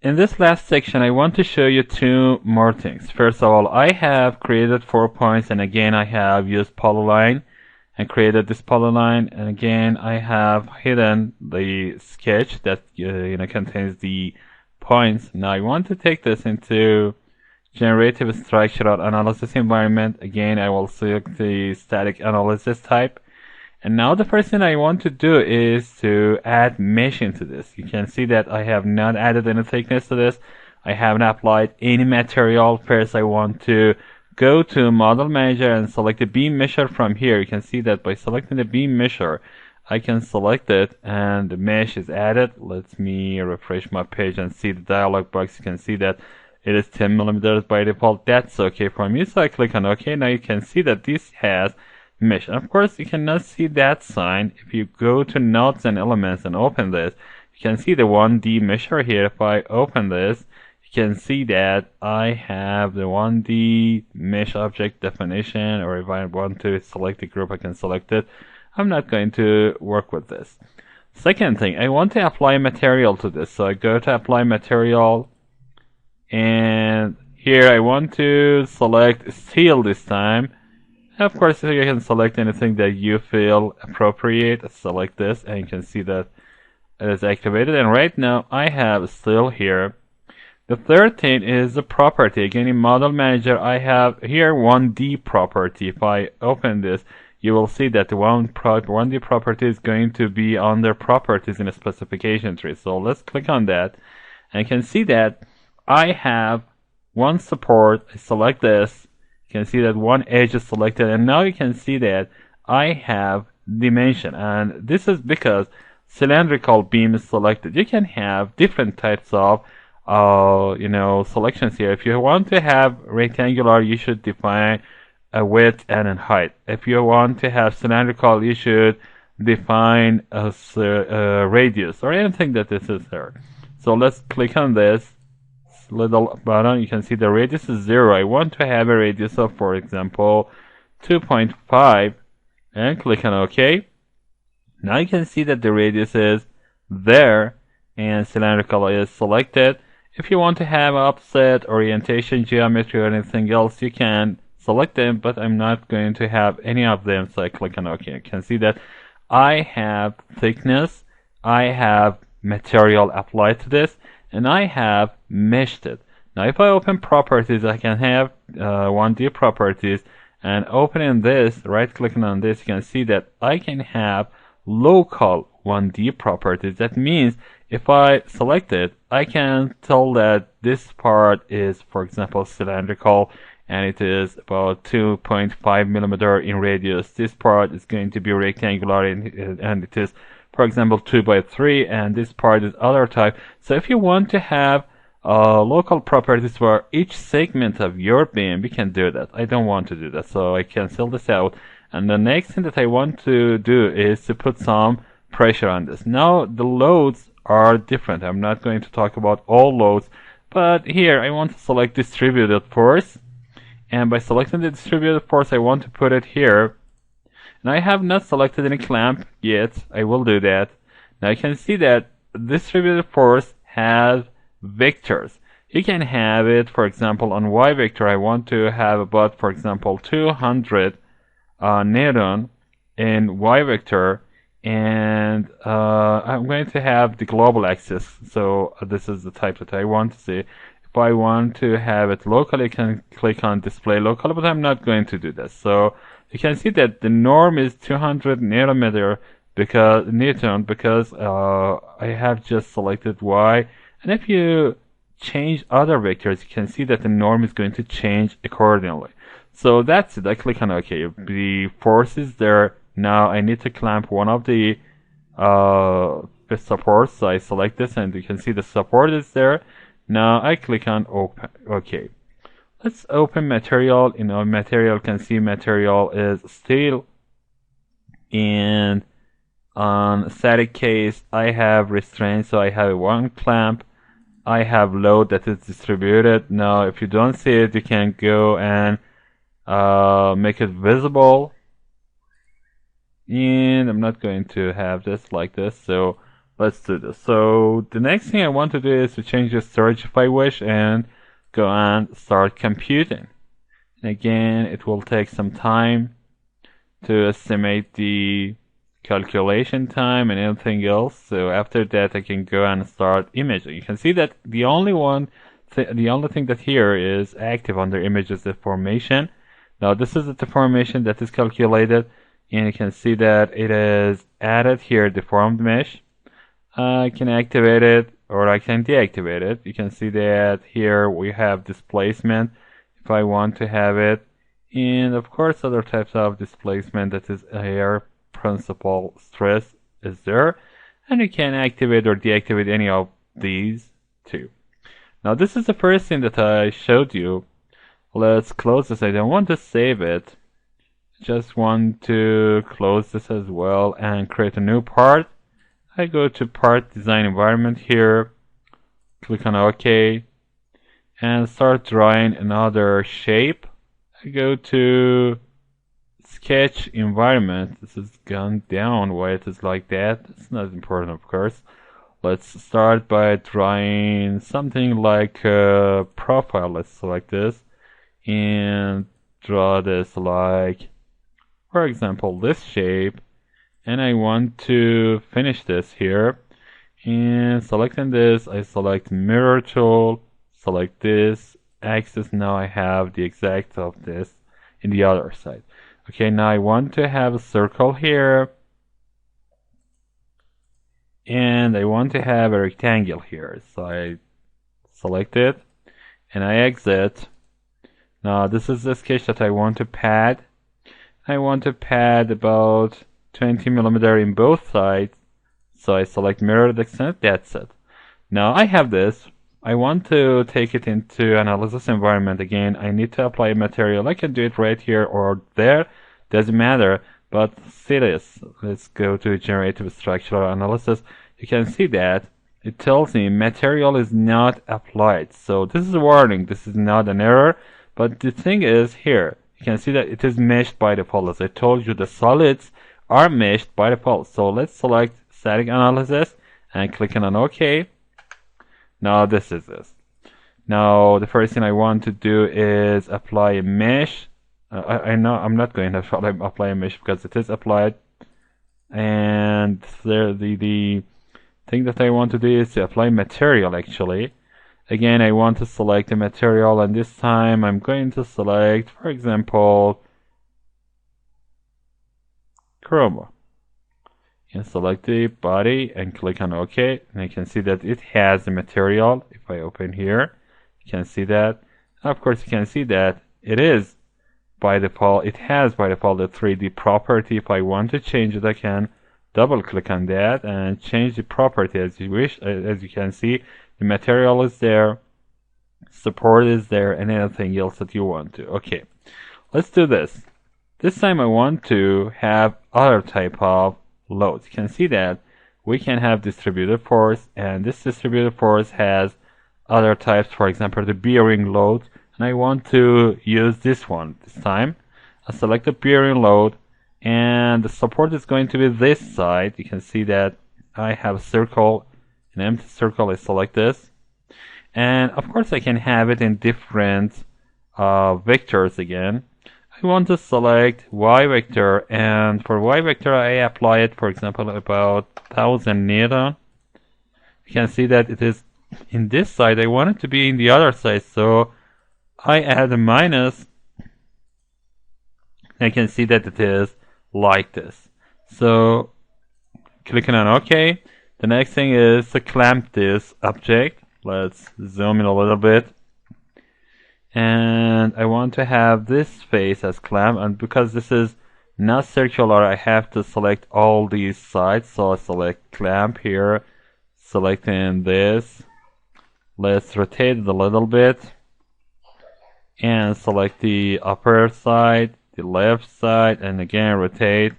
In this last section, I want to show you two more things. First of all, I have created 4 points, and again, I have used polyline and created this polyline, and again, I have hidden the sketch that contains the points. Now, I want to take this into generative structural analysis environment. Again, I will select the static analysis type. And now the first thing I want to do is to add mesh into this. You can see that I have not added any thickness to this. I haven't applied any material. First, I want to go to Model Manager and select the beam measure from here. You can see that by selecting the beam measure, I can select it and the mesh is added. Let me refresh my page and see the dialog box. You can see that it is 10 millimeters by default. That's okay for me. So I click on OK. Now you can see that this has mesh. And of course, you cannot see that sign. If you go to nodes and elements and open this, you can see the 1D measure here. If I open this, you can see that I have the 1D mesh object definition, or if I want to select the group, I can select it. I'm not going to work with this. Second thing, I want to apply material to this. So I go to apply material, and here I want to select steel this time. Of course, you can select anything that you feel appropriate. Select this, and you can see that it is activated. And right now, I have steel here. The third thing is the property. Again, in Model Manager, I have here 1D property. If I open this, you will see that the 1D property is going to be under properties in a specification tree. So let's click on that, and you can see that I have one support. I select this. You can see that one edge is selected, and now you can see that I have dimension, and this is because cylindrical beam is selected. You can have different types of selections here. If you want to have rectangular, you should define a width and a height. If you want to have cylindrical, you should define a radius or anything that this is there. So let's click on this little button. You can see the radius is 0. I want to have a radius of, for example, 2.5, and click on OK. Now you can see that the radius is there and cylindrical is selected. If you want to have offset, orientation, geometry, or anything else, you can select them, but I'm not going to have any of them, so I click on OK. You can see that I have thickness, I have material applied to this, and I have meshed it. Now if I open properties, I can have 1D properties, and opening this, right clicking on this, you can see that I can have local 1D properties. That means if I select it, I can tell that this part is, for example, cylindrical, and it is about 2.5 millimeter in radius. This part is going to be rectangular, and it is, for example, 2x3, and this part is other type. So if you want to have local properties for each segment of your beam, we can do that. I don't want to do that, so I cancel this out. And the next thing that I want to do is to put some pressure on this. Now the loads are different. I'm not going to talk about all loads, but here I want to select distributed force. And by selecting the distributed force, I want to put it here. And I have not selected any clamp yet. I will do that. Now you can see that distributed force has vectors. You can have it, for example, on y vector. I want to have about, for example, 200 Newton in y vector, and I'm going to have the global axis. So this is the type that I want to see. If I want to have it locally, I can click on display local, but I'm not going to do this. So you can see that the norm is 200 Newton because I have just selected y. And if you change other vectors, you can see that the norm is going to change accordingly. So that's it. I click on OK. The force is there. Now I need to clamp one of the supports. So I select this, and you can see the support is there. Now I click on open. OK. Let's open material. Material, can see material is steel. And on static case, I have restraint. So I have one clamp. I have load that is distributed. Now if you don't see it, you can go and make it visible. And I'm not going to have this like this. So Let's do this. So the next thing I want to do is to change the storage if I wish and go and start computing. And again, it will take some time to estimate the calculation time and anything else. So after that, I can go and start imaging. You can see that the only thing that here is active under image is the formation. Now this is the deformation that is calculated, and you can see that it is added here, deformed mesh. I can activate it or I can deactivate it. You can see that here we have displacement if I want to have it, and of course other types of displacement, that is air, principal, stress is there, and you can activate or deactivate any of these too. Now this is the first thing that I showed you. Let's close this. I don't want to save it, just want to close this as well and create a new part. I go to part design environment here, click on OK, and start drawing another shape. I go to sketch environment. This is gone down, why it is like that. It's not important, of course. Let's start by drawing something like a profile. Let's select this and draw this like, for example, this shape. And I want to finish this here, and selecting this, I select mirror tool, select this axis. Now I have the exact of this in the other side. Okay, now I want to have a circle here, and I want to have a rectangle here. So I select it and I exit. Now this is the sketch that I want to pad. I want to pad about 20 millimeter in both sides, so I select mirrored extent. That's it. Now I have this. I want to take it into analysis environment again. I need to apply material. I can do it right here or there, doesn't matter. But see this. Let's go to generative structural analysis. You can see that it tells me material is not applied. So this is a warning. This is not an error. But the thing is here, you can see that it is meshed by default. As I told you, the solids are meshed by default. So let's select static analysis and click on OK. Now this is this. Now the first thing I want to do is apply a mesh. I know I'm not going to apply a mesh because it is applied. And there the thing that I want to do is to apply material actually. Again, I want to select a material, and this time I'm going to select, for example, chroma. And select the body and click on OK, and you can see that it has the material. If I open here, you can see that. Of course, you can see that it is by default, it has by default the 3D property. If I want to change it, I can double click on that and change the property as you wish. As you can see, the material is there, support is there, and anything else that you want to. Okay, let's do this. This time I want to have other type of loads. You can see that we can have distributed force, and this distributed force has other types, for example the bearing load, and I want to use this one this time. I select the bearing load, and the support is going to be this side. You can see that I have a circle, an empty circle. I select this, and of course I can have it in different vectors again. I want to select y vector, and for y vector I apply it, for example, about 1000 newton. You can see that it is in this side. I want it to be in the other side, so I add a minus. I can see that it is like this. So clicking on OK. The next thing is to clamp this object. Let's zoom in a little bit. And I want to have this face as clamp, and because this is not circular, I have to select all these sides. So I select clamp here, selecting this. Let's rotate it a little bit and select the upper side, the left side, and again rotate.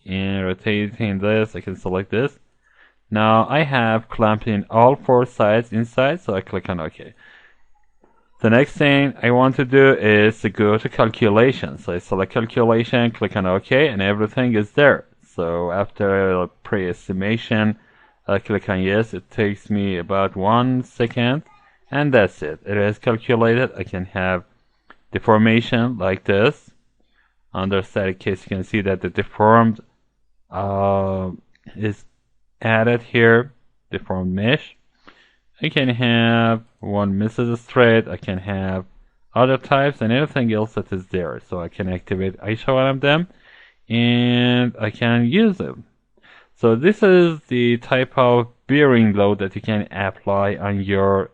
And rotating this, I can select this. Now I have clamped in all four sides inside, so I click on OK. The next thing I want to do is to go to calculation. So I select calculation, click on OK, and everything is there. So after pre-estimation, I click on yes. It takes me about 1 second, and that's it. It is calculated. I can have deformation like this. Under static case, you can see that the deformed is added here, deformed mesh. I can have one misses straight. I can have other types and anything else that is there. So I can activate each one of them and I can use them. So this is the type of bearing load that you can apply on your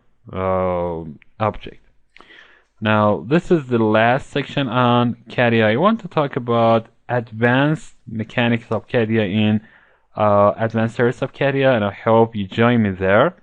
object. Now this is the last section on CATIA. I want to talk about advanced mechanics of CATIA in advanced series of CATIA, and I hope you join me there.